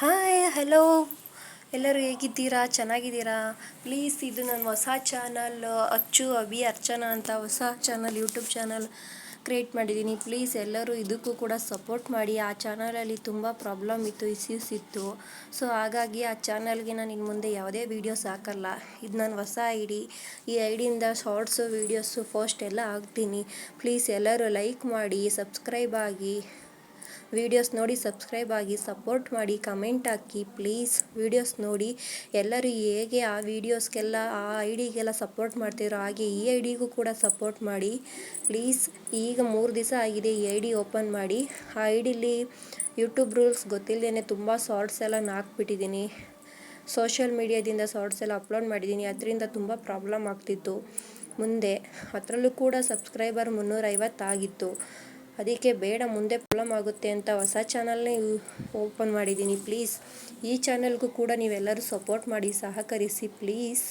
Hi hello, ಎಲ್ಲರೂ ಹೇಗಿದ್ದೀರಾ? ಚೆನ್ನಾಗಿದ್ದೀರಾ? ಪ್ಲೀಸ್, ಇದು ನನ್ನ ಹೊಸ ಚಾನಲ್ ಅಚ್ಚು ಅಭಿ ಅರ್ಚನಾ ಅಂತ ಹೊಸ ಚಾನಲ್, ಯೂಟ್ಯೂಬ್ ಚಾನಲ್ ಕ್ರಿಯೇಟ್ ಮಾಡಿದ್ದೀನಿ. ಪ್ಲೀಸ್ ಎಲ್ಲರೂ ಇದಕ್ಕೂ ಕೂಡ ಸಪೋರ್ಟ್ ಮಾಡಿ. ಆ ಚಾನಲಲ್ಲಿ ತುಂಬ ಪ್ರಾಬ್ಲಮ್ ಇತ್ತು, ಇಶ್ಯೂಸ್ ಇತ್ತು. ಸೊ ಹಾಗಾಗಿ ಆ ಚಾನಲ್ಗೆ ನಾನು ಇನ್ನು ಮುಂದೆ ಯಾವುದೇ ವೀಡಿಯೋಸ್ ಹಾಕಲ್ಲ. ಇದು ನನ್ನ ಹೊಸ ಈ ಐಡಿಯಿಂದ ಶಾರ್ಟ್ಸು, ವೀಡಿಯೋಸು, ಪೋಸ್ಟ್ ಎಲ್ಲ ಹಾಕ್ತೀನಿ. ಪ್ಲೀಸ್ ಎಲ್ಲರೂ ಲೈಕ್ ಮಾಡಿ, ಸಬ್ಸ್ಕ್ರೈಬ್ ಆಗಿ, ವೀಡಿಯೋಸ್ ನೋಡಿ ಸಬ್ಸ್ಕ್ರೈಬ್ ಆಗಿ, ಸಪೋರ್ಟ್ ಮಾಡಿ, ಕಮೆಂಟ್ ಹಾಕಿ. ಪ್ಲೀಸ್ ವೀಡಿಯೋಸ್ ನೋಡಿ ಎಲ್ಲರೂ ಹೇಗೆ ಆ ವೀಡಿಯೋಸ್ಗೆಲ್ಲ, ಆ ಐಡಿಗೆಲ್ಲ ಸಪೋರ್ಟ್ ಮಾಡ್ತಿದ್ರು, ಹಾಗೆ ಈ ಐಡಿಗೂ ಕೂಡ ಸಪೋರ್ಟ್ ಮಾಡಿ ಪ್ಲೀಸ್. ಈಗ 3 ದಿವಸ ಆಗಿದೆ ಈ ಐಡಿ ಓಪನ್ ಮಾಡಿ. ಆ ಐಡಿಲಿ ಯೂಟ್ಯೂಬ್ ರೂಲ್ಸ್ ಗೊತ್ತಿಲ್ಲದೇ ತುಂಬ ಶಾರ್ಟ್ಸ್ ಎಲ್ಲ ಹಾಕ್ಬಿಟ್ಟಿದ್ದೀನಿ. ಸೋಷಿಯಲ್ ಮೀಡಿಯಾದಿಂದ ಶಾರ್ಟ್ಸ್ ಎಲ್ಲ ಅಪ್ಲೋಡ್ ಮಾಡಿದ್ದೀನಿ. ಅದರಿಂದ ತುಂಬ ಪ್ರಾಬ್ಲಮ್ ಆಗ್ತಿತ್ತು ಮುಂದೆ. ಅದರಲ್ಲೂ ಕೂಡ ಸಬ್ಸ್ಕ್ರೈಬರ್ 350 ಆಗಿತ್ತು. ಅದಕ್ಕೆ ಬೇಡ, ಮುಂದೆ ಪ್ರಾಬ್ಲಮ್ ಆಗುತ್ತೆ ಅಂತ ಹೊಸ ಚಾನಲ್ನೇ ಓಪನ್ ಮಾಡಿದ್ದೀನಿ. ಪ್ಲೀಸ್ ಈ ಚಾನಲ್ಗೂ ಕೂಡ ನೀವೆಲ್ಲರೂ ಸಪೋರ್ಟ್ ಮಾಡಿ, ಸಹಕರಿಸಿ ಪ್ಲೀಸ್.